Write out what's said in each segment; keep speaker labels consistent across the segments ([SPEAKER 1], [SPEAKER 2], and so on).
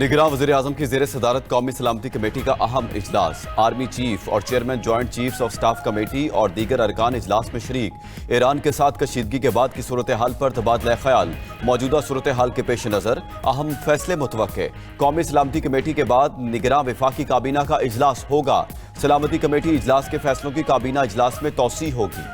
[SPEAKER 1] निगरां वज़ीर-ए-आज़म की ज़ेर सदारत कौमी सलामती कमेटी का अहम इजलास। आर्मी चीफ और chairman joint chiefs of staff committee और दीगर अरकान इजलास में शरीक। ईरान के साथ कशीदगी के बाद की सूरत हाल पर तबादला ख्याल। मौजूदा सूरत हाल के पेश नज़र अहम फैसले मुतवक्के। कौमी सलामती कमेटी के बाद निगरां वफाकी काबीना का इजलास होगा। सलामती कमेटी इजलास के फैसलों की काबीना इजलास में तौसी होगी।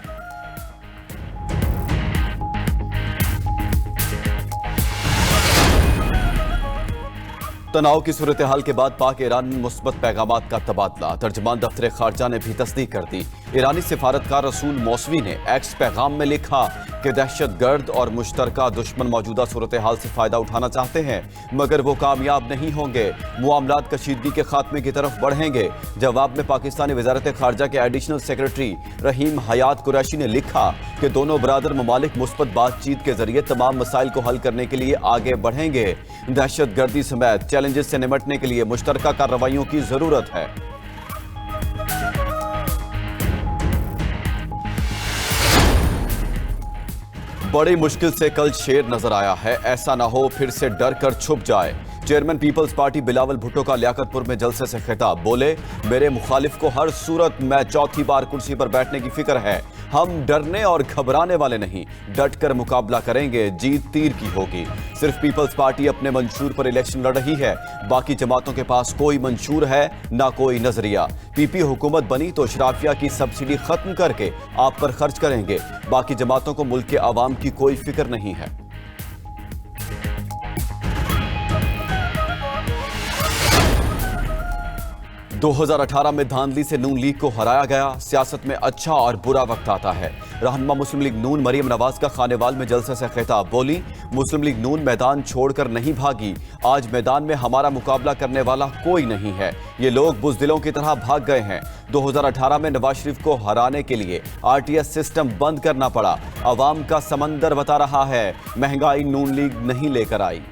[SPEAKER 1] तनाव की सूरत हाल के बाद पाक ईरान में मुस्बत पैगामात का तबादला। तर्जमान दफ्तर खारजा ने भी तस्दीक कर दी। ईरानी सिफारतकार रसूल मौसवी ने एक्स पैगाम में लिखा कि दहशत गर्द और मुश्तरका दुश्मन मौजूदा सूरत हाल से फायदा उठाना चाहते हैं, मगर वो कामयाब नहीं होंगे। मामलात कशीदगी के खात्मे की तरफ बढ़ेंगे। जवाब में पाकिस्तानी वजारत खारजा के एडिशनल सेक्रेटरी रहीम हयात कुरैशी ने लिखा कि दोनों बरादर ममालिक मुस्बत बातचीत के जरिए तमाम मसाइल को हल करने के लिए आगे बढ़ेंगे। दहशत गर्दी समेत चैलेंजेस से निपटने के लिए मुश्तरका कार्रवाइयों की जरूरत है। बड़ी मुश्किल से कल शेर नजर आया है, ऐसा ना हो फिर से डर कर छुप जाए। Chairman People's Party Bilawal Bhutto का लियाकतपुर में जलसे से खिताब। बोले, मेरे मुखालिफ को हर सूरत में चौथी बार कुर्सी पर बैठने की फिक्र है। हम डरने और घबराने वाले नहीं, डट कर मुकाबला करेंगे, जीत तीर की होगी। सिर्फ पीपल्स पार्टी अपने मंशूर पर इलेक्शन लड़ रही है, बाकी जमातों के पास कोई मंशूर है ना कोई नजरिया। पीपी हुकूमत बनी तो शराफिया की सब्सिडी खत्म करके आप पर खर्च करेंगे। बाकी जमातों को मुल्क के आवाम की कोई फिक्र नहीं है। – 2018 में धांधली से नून लीग को हराया गया। सियासत में अच्छा और बुरा वक्त आता है। रहनुमा मुस्लिम लीग नून मरियम नवाज का खानेवाल में जलसे से खिताब। बोली, मुस्लिम लीग नून मैदान छोड़कर नहीं भागी। आज मैदान में हमारा मुकाबला करने वाला कोई नहीं है। ये लोग बुज़दिलों की तरह भाग गए हैं। 2018 में नवाज शरीफ को हराने के लिए आरटीएस सिस्टम बंद करना पड़ा। अवाम का समंदर बता रहा है, महंगाई नून लीग नहीं लेकर आई।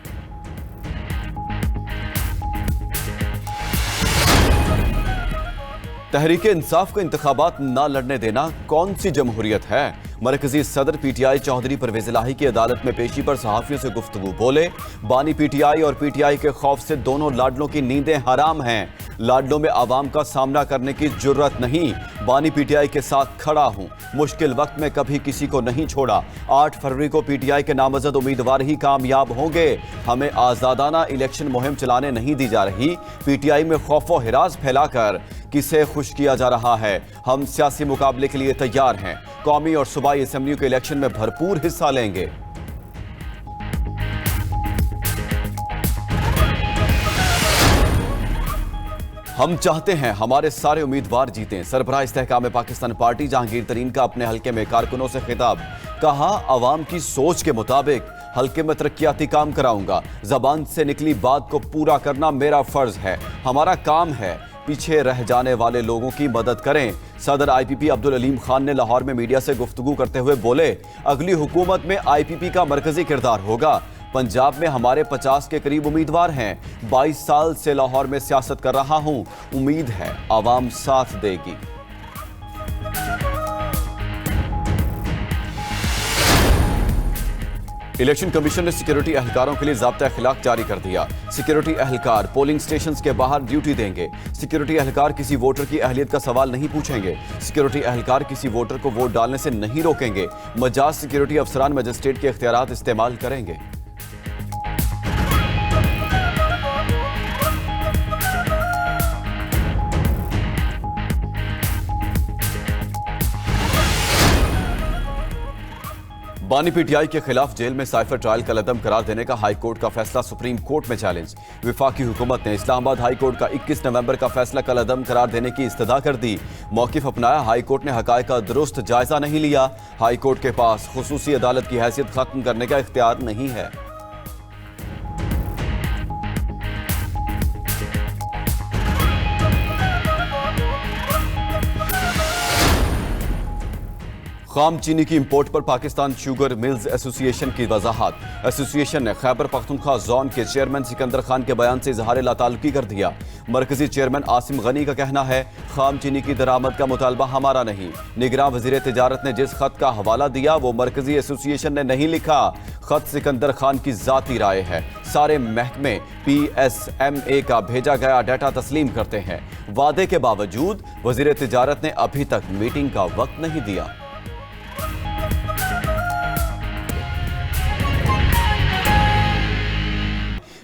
[SPEAKER 1] तहरीक इंसाफ को इंतखाबात ना लड़ने देना कौन सी जमहूरियत है? मरकजी सदर पीटीआई चौधरी परवेज इलाही की अदालत में पेशी पर सहाफियों से गुफ्तगू। बोले, बानी पीटीआई और पीटीआई के खौफ से दोनों लाडलों की नींदें हराम हैं। लाडलों में आवाम का सामना करने की जुर्रत नहीं। बानी पीटीआई के साथ खड़ा हूं, मुश्किल वक्त में कभी किसी को नहीं छोड़ा। 8 फरवरी को पीटीआई के नामजद उम्मीदवार ही कामयाब होंगे। हमें आज़ादाना इलेक्शन मुहिम चलाने नहीं दी जा रही। पीटीआई में खौफ व हिरास फैलाकर किसे खुश किया जा रहा है। हम सियासी मुकाबले के लिए तैयार हैं। कौमी और सूबाई असेंबलियों के इलेक्शन में भरपूर हिस्सा लेंगे। हम चाहते हैं हमारे सारे उम्मीदवार जीतें। सरबराह इस्तेहकाम पाकिस्तान पार्टी जहांगीर तरीन का अपने हल्के में कारकुनों से खिताब। कहा, अवाम की सोच के मुताबिक हल्के में तरक्याती काम कराऊंगा। जबान से निकली बात को पूरा करना मेरा फर्ज है। हमारा काम है पीछे रह जाने वाले लोगों की मदद करें। सदर आईपीपी अब्दुल अलीम खान ने लाहौर में मीडिया से गुफ्तगू करते हुए बोले, अगली हुकूमत में आईपीपी का मरकजी किरदार होगा। पंजाब में हमारे 50 के करीब उम्मीदवार हैं। 22 साल से लाहौर में सियासत कर रहा हूं। उम्मीद है आवाम साथ देगी। इलेक्शन कमीशन ने सिक्योरिटी एहलकारों के लिए ज़ाब्ता अखलाक जारी कर दिया। सिक्योरिटी एहलकार पोलिंग स्टेशंस के बाहर ड्यूटी देंगे। सिक्योरिटी एहलकार किसी वोटर की अहलियत का सवाल नहीं पूछेंगे। सिक्योरिटी एहलकार किसी वोटर को वोट डालने से नहीं रोकेंगे। मजाज सिक्योरिटी अफसरान मजिस्ट्रेट के इख्तियारात इस्तेमाल करेंगे। बानी पीटीआई के खिलाफ जेल में साइफर ट्रायल का कलअदम करार देने का हाई कोर्ट का फैसला सुप्रीम कोर्ट में चैलेंज। विफाकी हुकूमत ने इस्लामाबाद हाई कोर्ट का 21 नवंबर का फैसला कलअदम करार देने की इस्तदा कर दी। मौकिफ अपनाया, हाई कोर्ट ने हकायक का दुरुस्त जायजा नहीं लिया। हाई कोर्ट के पास खुसूसी अदालत की हैसियत खत्म करने का इख्तियार नहीं है। खाम चीनी की इंपोर्ट पर पाकिस्तान शुगर मिल्स एसोसिएशन की वजाहत। एसोसिएशन ने खैबर पख्तूनख्वा जोन के चेयरमैन सिकंदर खान के बयान से इजहार लाताल्लुकी कर दिया। मरकजी चेयरमैन आसिम गनी का कहना है, खाम चीनी की दरामद का मुतालबा हमारा नहीं। निगरान वजीर तिजारत ने जिस खत का हवाला दिया वो मरकजी एसोसिएशन ने नहीं लिखा। खत सिकंदर खान की जाती राय है। सारे महकमे PSMA का भेजा गया डाटा तस्लीम करते हैं। वादे के बावजूद वजीर तिजारत ने अभी तक मीटिंग का वक्त नहीं दिया।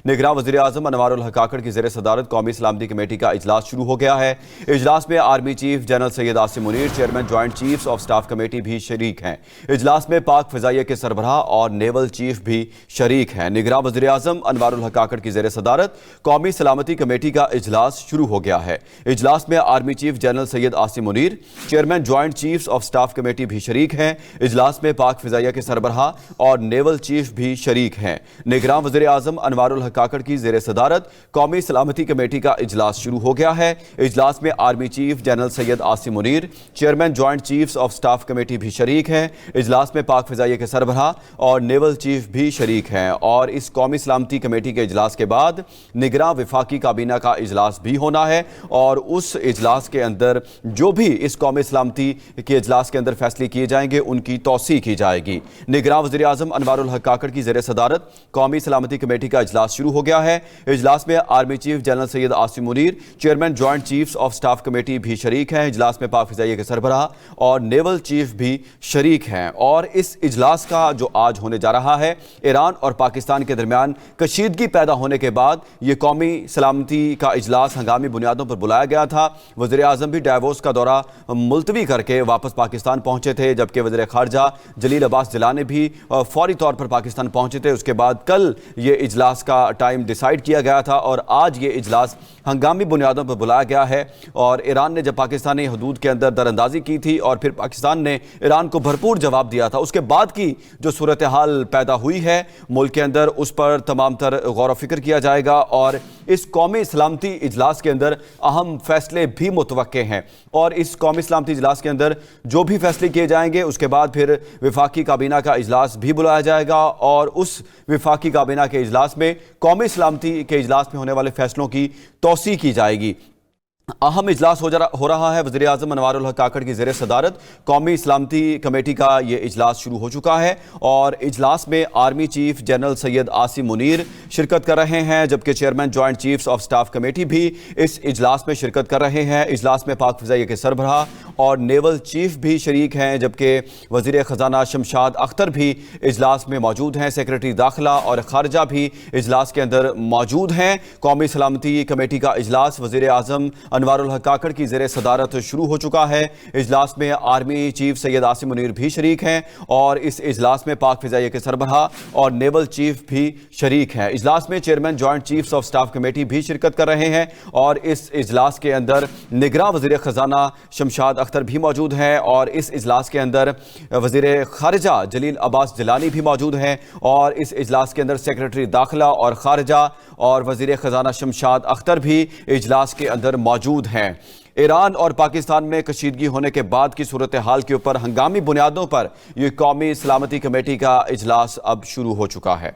[SPEAKER 1] निगरान वज़ीर आज़म अनवारुल हक काकड़ की ज़ेर सदारत कौमी सलामती कमेटी का इजलास शुरू हो गया है। इजलास में army chief general Syed Asim Munir, chairman joint chiefs of staff committee भी शरीक हैं। इजलास में पाक फ़िज़ाइया के सरबराह और नेवल चीफ भी शरीक हैं। निगरान वज़ीर आज़म अनवारुल हक काकड़ की ज़ेर सदारत कौमी सलामती कमेटी का इजलास शुरू हो गया है। इजलास में army chief general Syed Asim Munir, chairman joint chiefs of staff committee भी शरीक हैं। इजलास में पाक फ़िज़ाइया के सरबराह और नेवल चीफ भी शरीक हैं। निगरान वज़ीर आज़म अनवारुल हक काकड़ की ज़ेर सदारत कौमी सलामती कमेटी का इजलास शुरू हो गया है। इजलास में army chief general Syed Asim Munir, chairman joint chiefs of staff committee भी शरीक हैं। इजलास में पाक फ़िज़ाइया के सरबराह और नेवल चीफ भी शरीक हैं। और इस कौमी सलामती कमेटी के इजलास के बाद निगरान वफाकी काबीना का इजलास भी होना है और उस इजलास के अंदर जो भी इस कौमी सलामती के इजलास के अंदर फैसले किए जाएंगे उनकी तौसीक की जाएगी। निगरान वज़ीर आज़म अनवारुल हक काकड़ की ज़ेर सदारत कौमी सलामती कमेटी का इजलास शुरू हो गया है। इजलास में army chief general Syed Asim Munir, chairman joint chiefs of staff committee भी शरीक हैं। इजलास में पाक फ़िज़ाइया के सरबराह और नेवल चीफ भी शरीक हैं। और इस इजलास का जो आज होने जा रहा है, ईरान और पाकिस्तान के दरमियान कशीदगी पैदा होने के बाद ये कौमी सलामती का इजलास हंगामी बुनियादों पर बुलाया गया था। वज़ीर आज़म भी डावोस का दौरा मुलतवी करके वापस पाकिस्तान पहुंचे थे, जबकि वज़ीर ख़ारजा जलील अब्बास जिलानी भी फौरी तौर पर पाकिस्तान पहुंचे थे। उसके बाद कल ये इजलास का टाइम डिसाइड किया गया था और आज ये इजलास हंगामी बुनियादों पर बुलाया गया है। और ईरान ने जब पाकिस्तानी हदूद के अंदर दरअंदाजी की थी और फिर पाकिस्तान ने ईरान को भरपूर जवाब दिया था, उसके बाद की जो सूरत हाल पैदा हुई है मुल्क के अंदर, उस पर तमाम तर गौर व फिक्र किया जाएगा। और इस कौमी सलामती इजलास के अंदर अहम फैसले भी मुतवक्के हैं और इस कौमी सलामती इजलास के अंदर जो भी फैसले किए जाएंगे उसके बाद फिर वफाकी काबीना का इजलास भी बुलाया जाएगा और उस वफाकी काबीना के इजलास में कौमी सलामती के इजलास में होने वाले फैसलों की तौसीक की जाएगी। अहम इजलास हो रहा है। वज़ीर आज़म अनवारुल हक काकड़ की ज़ेर सदारत कौमी सलामती कमेटी का ये इजलास शुरू हो चुका है और इजलास में army chief general Syed Asim Munir शिरकत कर रहे हैं, जबकि chairman joint chiefs of staff committee भी इस इजलास में शिरकत कर रहे हैं। इजलास में पाक फ़िज़ाइया के सरबराह और नेवल चीफ भी शरीक हैं, जबकि वज़ीर ख़जाना शमशाद अख्तर भी इजलास में मौजूद हैं। सेक्रेटरी दाखिला और खारजा भी इजलास के अंदर मौजूद हैं। कौमी सलामती कमेटी का इजलास वज़ीर आज़म अनवारुल हक काकड़ की ज़ेर सदारत शुरू हो चुका है। इजलास में आर्मी चीफ सैयद आसिम मुनीर भी शरीक हैं और इस इजलास में पाक फ़िज़ाइया के सरबराह और नेवल चीफ भी शरीक हैं। इजलास में chairman joint chiefs of staff committee भी शिरकत कर रहे हैं और इस इजलास के अंदर निगरान वज़ीर ख़जाना शमशाद अख्तर भी मौजूद हैं और इस इजलास के अंदर वज़ीर ख़ारजा जलील अब्बास जिलानी भी मौजूद हैं और इस इजलास के अंदर सेक्रेटरी दाखिला और ख़ारजा और वज़ीर ख़जाना शमशाद अख्तर भी इजलास के अंदर मौजूद हैं। ईरान और पाकिस्तान में कशीदगी होने के बाद की सूरत हाल के ऊपर हंगामी बुनियादों पर यह कौमी सलामती कमेटी का इजलास अब शुरू हो चुका है।